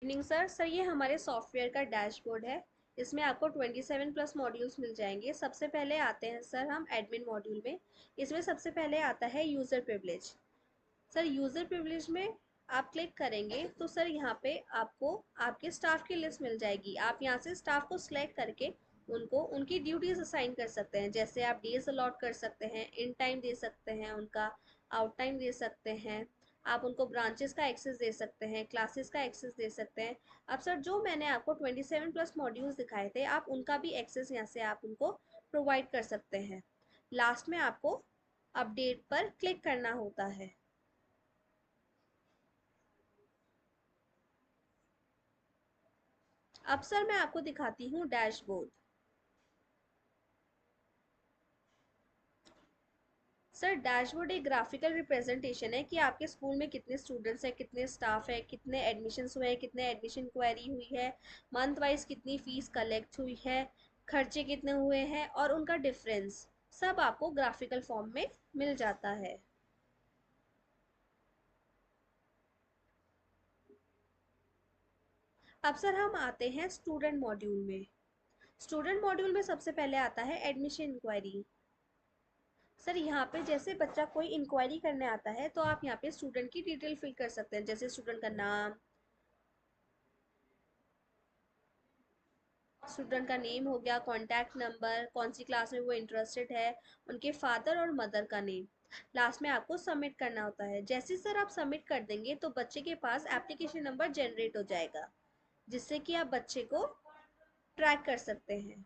Evening sir ये हमारे software का डैशबोर्ड है। इसमें आपको 27 प्लस मॉड्यूल्स मिल जाएंगे। सबसे पहले आते हैं सर हम एडमिन मॉड्यूल में। इसमें सबसे पहले आता है user privilege. Sir user privilege में आप क्लिक करेंगे तो सर यहाँ पे आपको आपके स्टाफ की लिस्ट मिल जाएगी। आप यहाँ से स्टाफ को सिलेक्ट करके उनको उनकी ड्यूटीज असाइन कर सकते हैं। जैसे आप डेज अलॉट कर सकते हैं, इन टाइम दे सकते हैं, उनका आउट टाइम दे सकते हैं। आप उनको ब्रांचेस का एक्सेस दे सकते हैं, क्लासेस का एक्सेस दे सकते हैं। अब सर जो मैंने आपको 27 प्लस मॉड्यूल्स दिखाए थे, आप उनका भी एक्सेस यहाँ से आप उनको प्रोवाइड कर सकते हैं। लास्ट में आपको अपडेट पर क्लिक करना होता है। अब सर मैं आपको दिखाती हूँ डैशबोर्ड। सर डैशबोर्ड एक ग्राफिकल रिप्रेजेंटेशन है कि आपके स्कूल में कितने स्टूडेंट्स हैं, कितने स्टाफ है, कितने एडमिशन्स हुए हैं, कितने एडमिशन क्वेरी हुई है, मंथ वाइज कितनी फीस कलेक्ट हुई है, खर्चे कितने हुए हैं और उनका डिफरेंस सब आपको ग्राफिकल फॉर्म में मिल जाता है। अब सर हम आते हैं स्टूडेंट मॉड्यूल में। स्टूडेंट मॉड्यूल में सबसे पहले आता है एडमिशन इंक्वायरी। सर यहाँ पे जैसे बच्चा कोई इंक्वायरी करने आता है तो आप यहाँ पे स्टूडेंट की डिटेल फिल कर सकते हैं। जैसे स्टूडेंट का नाम, स्टूडेंट का नेम हो गया, कॉन्टैक्ट नंबर, कौन सी क्लास में वो इंटरेस्टेड है, उनके फादर और मदर का नेम। लास्ट में आपको सबमिट करना होता है। जैसे सर आप सबमिट कर देंगे तो बच्चे के पास एप्लीकेशन नंबर जनरेट हो जाएगा, जिससे कि आप बच्चे को ट्रैक कर सकते हैं।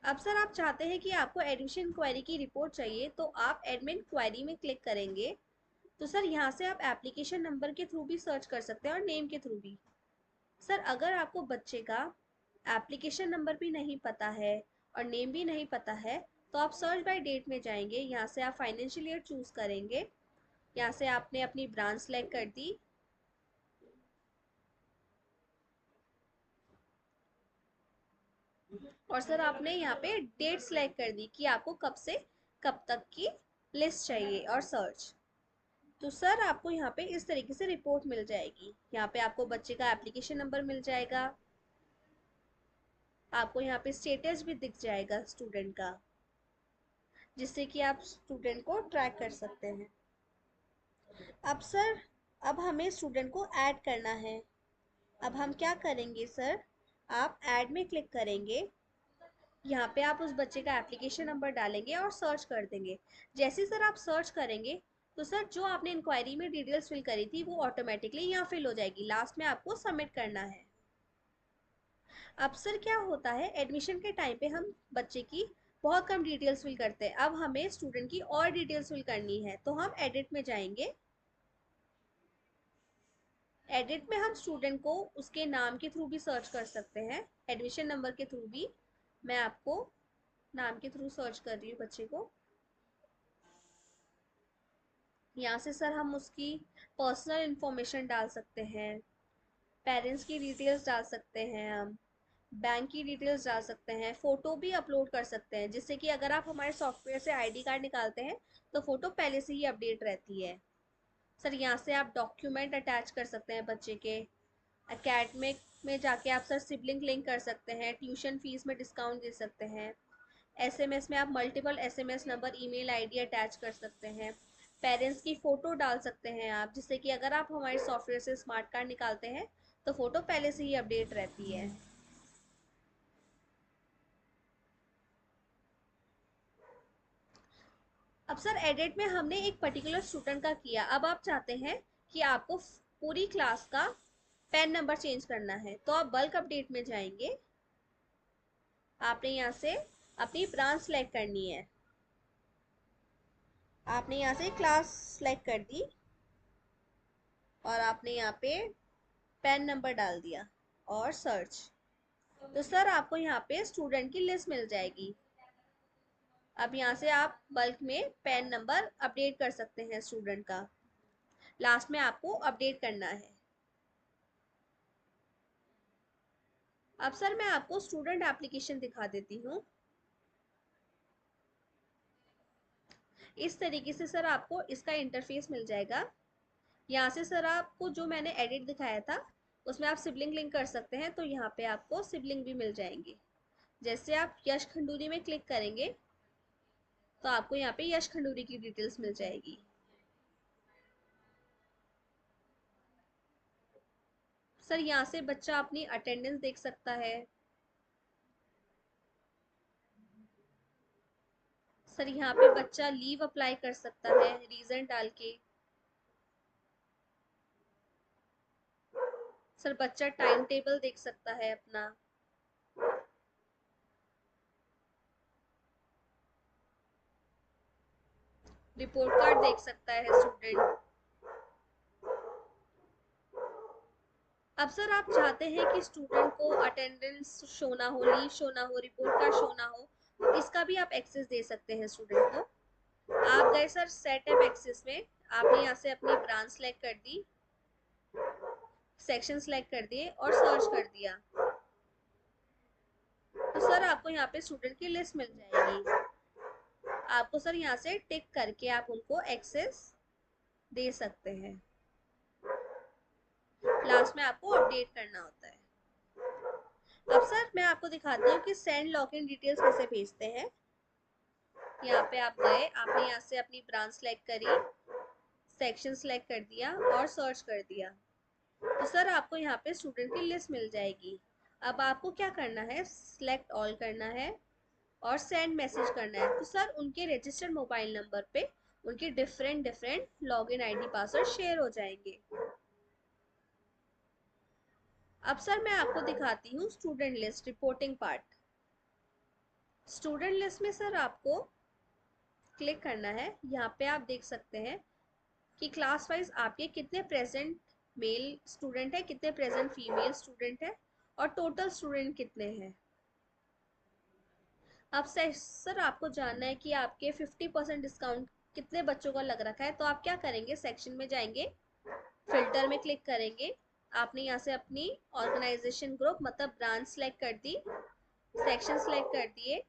अब सर आप चाहते हैं कि आपको एडमिशन क्वेरी की रिपोर्ट चाहिए तो आप एडमिन क्वेरी में क्लिक करेंगे तो सर यहाँ से आप एप्लीकेशन नंबर के थ्रू भी सर्च कर सकते हैं और नेम के थ्रू भी। सर अगर आपको बच्चे का एप्लीकेशन नंबर भी नहीं पता है और नेम भी नहीं पता है तो आप सर्च बाय डेट में जाएंगे। यहाँ से आप फाइनेंशियल ईयर चूज करेंगे। यहाँ से आपने अपनी ब्रांच सेलेक्ट कर दी और सर आपने यहाँ पे डेट सेलेक्ट कर दी कि आपको कब से कब तक की लिस्ट चाहिए और सर्च। तो सर आपको यहाँ पे इस तरीके से रिपोर्ट मिल जाएगी। यहाँ पे आपको बच्चे का एप्लीकेशन नंबर मिल जाएगा, आपको यहाँ पे स्टेटस भी दिख जाएगा स्टूडेंट का, जिससे कि आप स्टूडेंट को ट्रैक कर सकते हैं। अब सर अब हमें स्टूडेंट को ऐड करना है। अब हम क्या करेंगे सर, आप ऐड में क्लिक करेंगे। यहाँ पे आप उस बच्चे का एप्लीकेशन नंबर डालेंगे और सर्च कर देंगे। जैसे सर आप सर्च करेंगे तो सर जो आपने इंक्वायरी में डिटेल्स फिल करी थी वो ऑटोमेटिकली यहाँ फिल हो जाएगी। लास्ट में आपको सबमिट करना है। अब सर क्या होता है, एडमिशन के टाइम पे हम बच्चे की बहुत कम डिटेल्स फिल करते हैं। अब हमें स्टूडेंट की और डिटेल्स फिल करनी है तो हम एडिट में जाएंगे। एडिट में हम स्टूडेंट को उसके नाम के थ्रू भी सर्च कर सकते हैं, एडमिशन नंबर के थ्रू भी। मैं आपको नाम के थ्रू सर्च कर रही हूँ बच्चे को। यहाँ से सर हम उसकी पर्सनल इंफॉर्मेशन डाल सकते हैं, पेरेंट्स की डिटेल्स डाल सकते हैं, हम बैंक की डिटेल्स डाल सकते हैं, फ़ोटो भी अपलोड कर सकते हैं, जिससे कि अगर आप हमारे सॉफ्टवेयर से आईडी कार्ड निकालते हैं तो फ़ोटो पहले से ही अपडेट रहती है। सर यहाँ से आप डॉक्यूमेंट अटैच कर सकते हैं बच्चे के। एकेडमिक में जाके आप सर सिबलिंग लिंक कर सकते हैं, ट्यूशन फीस में डिस्काउंट दे सकते हैं। एसएमएस में आप multiple SMS number, email ID attach कर सकते हैं। पेरेंट्स की फ़ोटो डाल सकते हैं आप, जिससे कि अगर आप हमारे सॉफ्टवेयर से स्मार्ट कार्ड निकालते हैं तो फ़ोटो पहले से ही अपडेट रहती है। अब सर एडिट में हमने एक पर्टिकुलर स्टूडेंट का किया। अब आप चाहते हैं कि आपको पूरी क्लास का पैन नंबर चेंज करना है तो आप बल्क अपडेट में जाएंगे। आपने यहाँ से अपनी ब्रांच सेलेक्ट करनी है। आपने यहाँ से क्लास सेलेक्ट कर दी और आपने यहाँ पे पैन नंबर डाल दिया और सर्च। तो सर आपको यहाँ पे स्टूडेंट की लिस्ट मिल जाएगी। अब यहाँ से आप बल्क में पैन नंबर अपडेट कर सकते हैं स्टूडेंट का। लास्ट में आपको अपडेट करना है। अब सर मैं आपको स्टूडेंट एप्लीकेशन दिखा देती हूँ। इस तरीके से सर आपको इसका इंटरफेस मिल जाएगा। यहाँ से सर आपको जो मैंने एडिट दिखाया था उसमें आप सिबलिंग लिंक कर सकते हैं, तो यहाँ पे आपको सिबलिंग भी मिल जाएंगे। जैसे आप यश खंडूरी में क्लिक करेंगे तो आपको यहाँ पे यश खंडूरी की डिटेल्स मिल जाएगी। सर यहाँ से बच्चा अपनी अटेंडेंस देख सकता है। सर यहाँ पे बच्चा लीव अप्लाई कर सकता है रीजन डाल के। सर बच्चा टाइम टेबल देख सकता है अपना। रिपोर्ट कार्ड देख सकता है स्टूडेंट। अब सर आप चाहते हैं कि स्टूडेंट को अटेंडेंस शो ना हो, लीव शो ना हो, रिपोर्ट कार्ड शो ना हो, तो इसका भी आप एक्सेस दे सकते हैं स्टूडेंट को। आप गए सर सेट एप एक्सेस में, आपने यहाँ से अपनी ब्रांच सेलेक्ट कर दी, सेक्शन सेलेक्ट कर दिए और सर्च कर दिया, तो सर आपको यहाँ पे स्टूडेंट की लिस्ट मिल जाएगी। आपको सर यहाँ से टिक करके आप उनको एक्सेस दे सकते हैं। लास्ट में आपको अपडेट करना होता है। अब सर मैं आपको दिखाती हूँ कि सेंड लॉगिन डिटेल्स कैसे भेजते हैं। यहाँ पे आप गए, आपने यहाँ से अपनी ब्रांच सेलेक्ट करी, सेक्शन सेलेक्ट कर दिया और सर्च कर दिया, तो सर आपको यहाँ पे स्टूडेंट की लिस्ट मिल जाएगी। अब आपको क्या करना है, सिलेक्ट ऑल करना है और सेंड मैसेज करना है, तो सर उनके रजिस्टर्ड मोबाइल नंबर पे उनके different different login ID password share हो जाएंगे। अब सर मैं आपको दिखाती हूँ student list reporting part. Student list में सर आपको क्लिक करना है। यहाँ पे आप देख सकते हैं कि क्लास वाइज आपके कितने प्रेजेंट मेल स्टूडेंट है, कितने प्रेजेंट फीमेल स्टूडेंट है और टोटल स्टूडेंट कितने हैं। अब सर आपको जानना है कि आपके 50% डिस्काउंट कितने बच्चों का लग रखा है, तो आप क्या करेंगे, सेक्शन में जाएंगे, फिल्टर में क्लिक करेंगे, आपने यहाँ से अपनी ऑर्गेनाइजेशन ग्रुप मतलब ब्रांच सेलेक्ट कर दी, सेक्शन सेलेक्ट कर दिए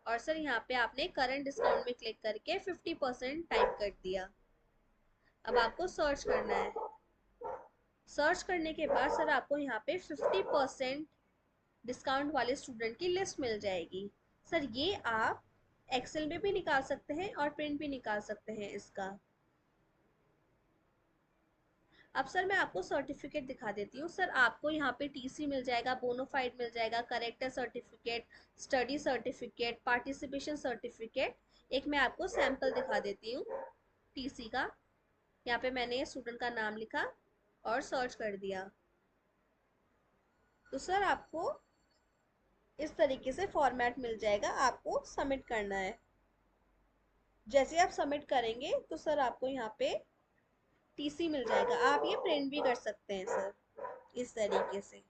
और सर यहाँ पे आपने करंट डिस्काउंट में क्लिक करके 50% टाइप कर दिया। अब आपको सर्च करना है। सर्च करने के बाद सर आपको यहाँ पे 50% डिस्काउंट वाले स्टूडेंट की लिस्ट मिल जाएगी। सर ये आप एक्सेल में भी निकाल सकते हैं और प्रिंट भी निकाल सकते हैं इसका। अब सर मैं आपको सर्टिफिकेट दिखा देती हूँ। सर आपको यहाँ पे टीसी मिल जाएगा, बोनोफाइड मिल जाएगा, character certificate, study certificate, participation certificate. एक मैं आपको सैंपल दिखा देती हूँ टीसी का। यहाँ पे मैंने स्टूडेंट का नाम लिखा और सर्च कर दिया, तो सर आपको इस तरीके से फॉर्मेट मिल जाएगा, आपको सबमिट करना है। जैसे आप सबमिट करेंगे तो सर आपको यहाँ पे टीसी मिल जाएगा। आप ये प्रिंट भी कर सकते हैं सर इस तरीके से।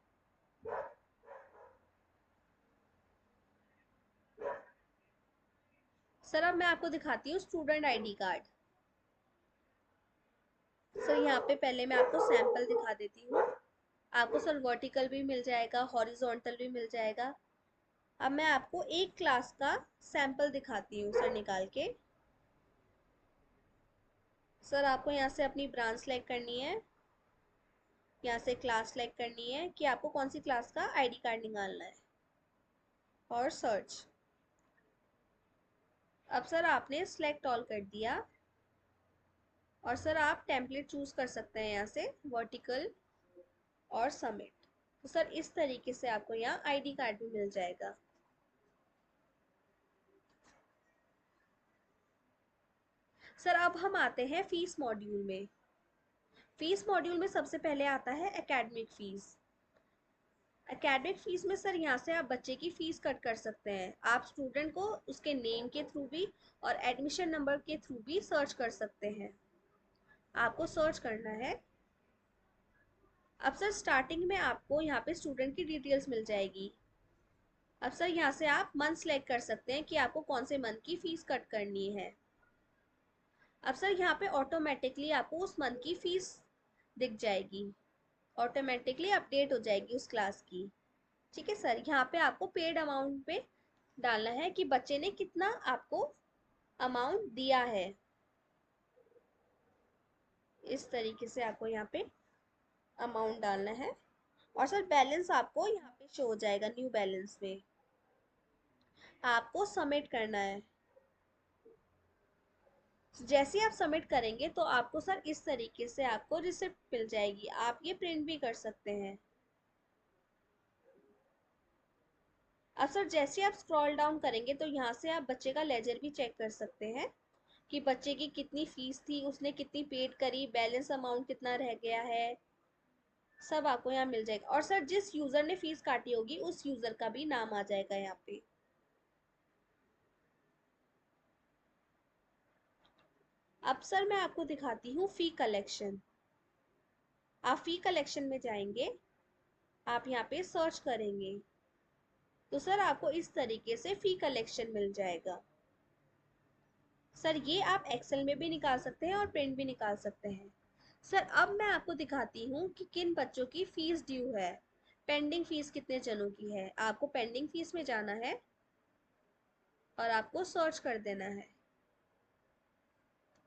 सर अब मैं आपको दिखाती हूँ स्टूडेंट आईडी कार्ड। सर यहाँ पे पहले मैं आपको सैंपल दिखा देती हूँ। आपको सर वर्टिकल भी मिल जाएगा, हॉरिजॉन्टल भी मिल जाएगा। अब मैं आपको एक क्लास का सैंपल दिखाती हूँ सर निकाल के। सर आपको यहाँ से अपनी ब्रांच सेलेक्ट करनी है, यहाँ से क्लास सेलेक्ट करनी है कि आपको कौन सी क्लास का आईडी कार्ड निकालना है और सर्च। अब सर आपने सेलेक्ट ऑल कर दिया और सर आप टेम्पलेट चूज कर सकते हैं यहाँ से वर्टिकल और सबमिट। तो सर इस तरीके से आपको यहाँ आईडी कार्ड भी मिल जाएगा। सर अब हम आते हैं फीस मॉड्यूल में। फीस मॉड्यूल में सबसे पहले आता है एकेडमिक फीस। एकेडमिक फीस में सर यहाँ से आप बच्चे की फीस कट कर सकते हैं। आप स्टूडेंट को उसके नेम के थ्रू भी और एडमिशन नंबर के थ्रू भी सर्च कर सकते हैं। आपको सर्च करना है। अब सर स्टार्टिंग में आपको यहाँ पे स्टूडेंट की डिटेल्स मिल जाएगी। अब सर यहाँ से आप मंथ सेलेक्ट कर सकते हैं कि आपको कौन से मंथ की फीस कट करनी है। अब सर यहाँ पे ऑटोमेटिकली आपको उस मंथ की फीस दिख जाएगी, ऑटोमेटिकली अपडेट हो जाएगी उस क्लास की। ठीक है सर, यहाँ पे आपको पेड अमाउंट पे डालना है कि बच्चे ने कितना आपको अमाउंट दिया है। इस तरीके से आपको यहाँ पे अमाउंट डालना है। और सर बैलेंस आपको यहाँ पे शो हो जाएगा न्यू बैलेंस में। आपको सबमिट करना है। जैसे ही आप सबमिट करेंगे तो आपको सर इस तरीके से आपको रिसिप्ट मिल जाएगी, आप ये प्रिंट भी कर सकते हैं। अब सर जैसे ही आप स्क्रॉल डाउन करेंगे तो यहाँ से आप बच्चे का लेजर भी चेक कर सकते हैं कि बच्चे की कितनी फीस थी, उसने कितनी पेड करी, बैलेंस अमाउंट कितना रह गया है, सब आपको यहाँ मिल जाएगा। और सर जिस यूजर ने फीस काटी होगी उस यूजर का भी नाम आ जाएगा यहाँ पे। अब सर मैं आपको दिखाती हूँ फी कलेक्शन। आप फी कलेक्शन में जाएंगे, आप यहाँ पे सर्च करेंगे तो सर आपको इस तरीके से फी कलेक्शन मिल जाएगा। सर ये आप एक्सेल में भी निकाल सकते हैं और प्रिंट भी निकाल सकते हैं। सर अब मैं आपको दिखाती हूँ कि किन बच्चों की फीस ड्यू है, पेंडिंग फीस कितने जनों की है। आपको पेंडिंग फीस में जाना है और आपको सर्च कर देना है।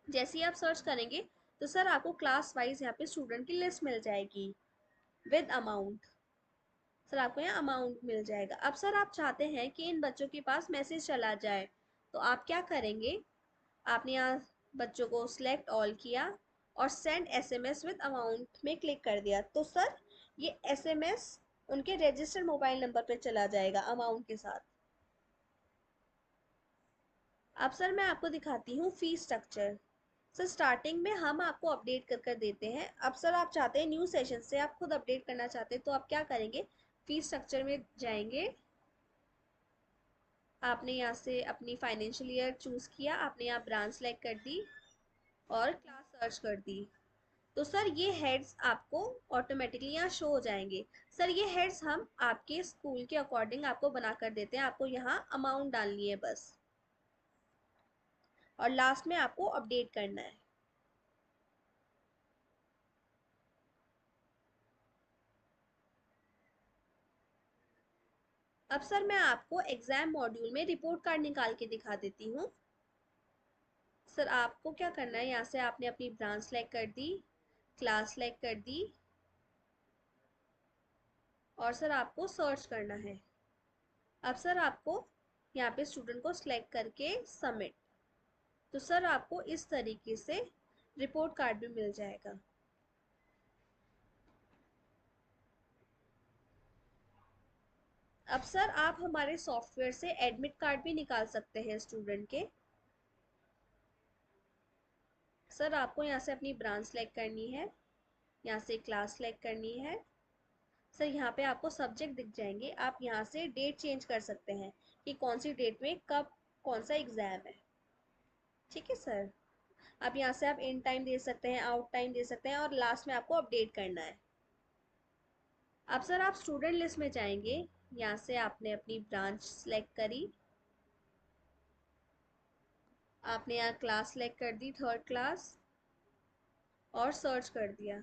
जैसे ही आप सर्च करेंगे तो सर आपको क्लास वाइज यहाँ पे स्टूडेंट की लिस्ट मिल जाएगी विद अमाउंट। सर आपको यहाँ अमाउंट मिल जाएगा। अब सर आप चाहते हैं कि इन बच्चों के पास मैसेज चला जाए तो आप क्या करेंगे, आपने यहाँ बच्चों को सिलेक्ट ऑल किया और सेंड एसएमएस विद अमाउंट में क्लिक कर दिया तो सर ये एसएमएस उनके रजिस्टर्ड मोबाइल नंबर पे चला जाएगा अमाउंट के साथ। अब सर मैं आपको दिखाती हूँ फी स्ट्रक्चर। सर स्टार्टिंग में हम आपको अपडेट कर कर देते हैं। अब सर आप चाहते हैं न्यू सेशन से आप खुद अपडेट करना चाहते हैं तो आप क्या करेंगे, फी स्ट्रक्चर में जाएंगे, आपने यहाँ से अपनी फाइनेंशियल ईयर चूज किया, आपने यहाँ ब्रांच सेलेक्ट कर दी और क्लास सर्च कर दी तो सर ये हेड्स आपको ऑटोमेटिकली यहाँ शो हो जाएंगे। सर ये हेड्स हम आपके स्कूल के अकॉर्डिंग आपको बना कर देते हैं, आपको यहाँ अमाउंट डालनी है बस और लास्ट में आपको अपडेट करना है। अब सर मैं आपको एग्जाम मॉड्यूल में रिपोर्ट कार्ड निकाल के दिखा देती हूँ। सर आपको क्या करना है, यहाँ से आपने अपनी ब्रांच सेलेक्ट कर दी, क्लास सेलेक्ट कर दी और सर आपको सर्च करना है। अब सर आपको यहाँ पे स्टूडेंट को सिलेक्ट करके सबमिट तो सर आपको इस तरीके से रिपोर्ट कार्ड भी मिल जाएगा। अब सर आप हमारे सॉफ्टवेयर से एडमिट कार्ड भी निकाल सकते हैं स्टूडेंट के। सर आपको यहाँ से अपनी ब्रांच सेलेक्ट करनी है, यहाँ से क्लास सेलेक्ट करनी है। सर यहाँ पे आपको सब्जेक्ट दिख जाएंगे, आप यहाँ से डेट चेंज कर सकते हैं कि कौन सी डेट में कब कौन सा एग्जाम है। ठीक है सर, अब यहाँ से आप इन टाइम दे सकते हैं, आउट टाइम दे सकते हैं और लास्ट में आपको अपडेट करना है। अब सर आप स्टूडेंट लिस्ट में जाएंगे, यहाँ से आपने अपनी ब्रांच सेलेक्ट करी, आपने यहाँ क्लास सेलेक्ट कर दी थर्ड क्लास और सर्च कर दिया,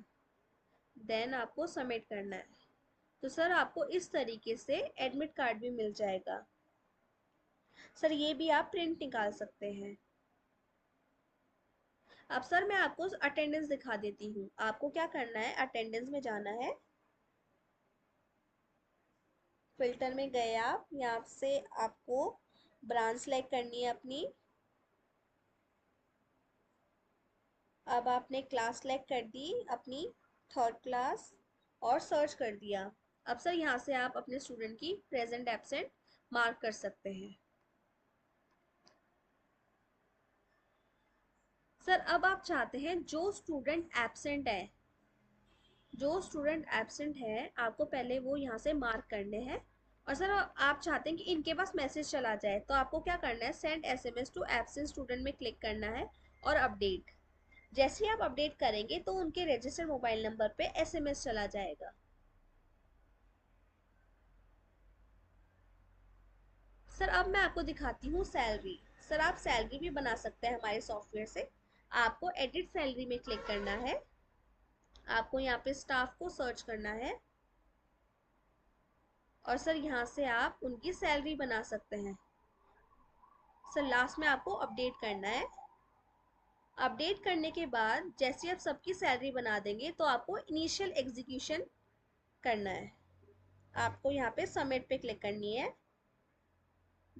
देन आपको सबमिट करना है तो सर आपको इस तरीके से एडमिट कार्ड भी मिल जाएगा। सर ये भी आप प्रिंट निकाल सकते हैं। अब सर मैं आपको अटेंडेंस दिखा देती हूँ। आपको क्या करना है, अटेंडेंस में जाना है, फिल्टर में गए आप, यहाँ से आपको ब्रांच सेलेक्ट करनी है अपनी। अब आपने क्लास सेलेक्ट कर दी अपनी थर्ड क्लास और सर्च कर दिया। अब सर यहाँ से आप अपने स्टूडेंट की प्रेजेंट एब्सेंट मार्क कर सकते हैं। सर अब आप चाहते हैं जो स्टूडेंट एब्सेंट है, जो स्टूडेंट एब्सेंट है आपको पहले वो यहाँ से मार्क करने हैं और सर आप चाहते हैं कि इनके पास मैसेज चला जाए तो आपको क्या करना है, send SMS to absent student में क्लिक करना है और अपडेट। जैसे ही आप अपडेट करेंगे तो उनके रजिस्टर्ड मोबाइल नंबर पे एसएमएस चला जाएगा। सर अब मैं आपको दिखाती हूँ सैलरी। सर आप सैलरी भी बना सकते हैं हमारे सॉफ्टवेयर से। आपको एडिट सैलरी में क्लिक करना है, आपको यहाँ पे स्टाफ को सर्च करना है और सर यहाँ से आप उनकी सैलरी बना सकते हैं। सर लास्ट में आपको अपडेट करना है अपडेट करने के बाद जैसे आप सबकी सैलरी बना देंगे तो आपको इनिशियल एग्जीक्यूशन करना है। आपको यहाँ पे सबमिट पे क्लिक करनी है।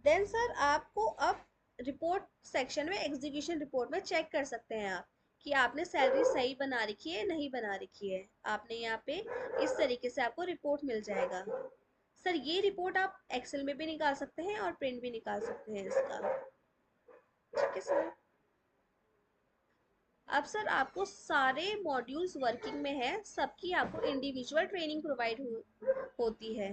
देन सर आपको अब रिपोर्ट सेक्शन में एग्जीक्यूशन रिपोर्ट में चेक कर सकते हैं आप कि आपने सैलरी सही बना रखी है नहीं बना रखी है। आपने यहाँ पे इस तरीके से आपको रिपोर्ट मिल जाएगा। सर ये रिपोर्ट आप एक्सेल में भी निकाल सकते हैं और प्रिंट भी निकाल सकते हैं इसका। ठीक है सर। अब सर आपको सारे मॉड्यूल्स वर्किंग में है, सबकी आपको इंडिविजुअल ट्रेनिंग प्रोवाइड होती है।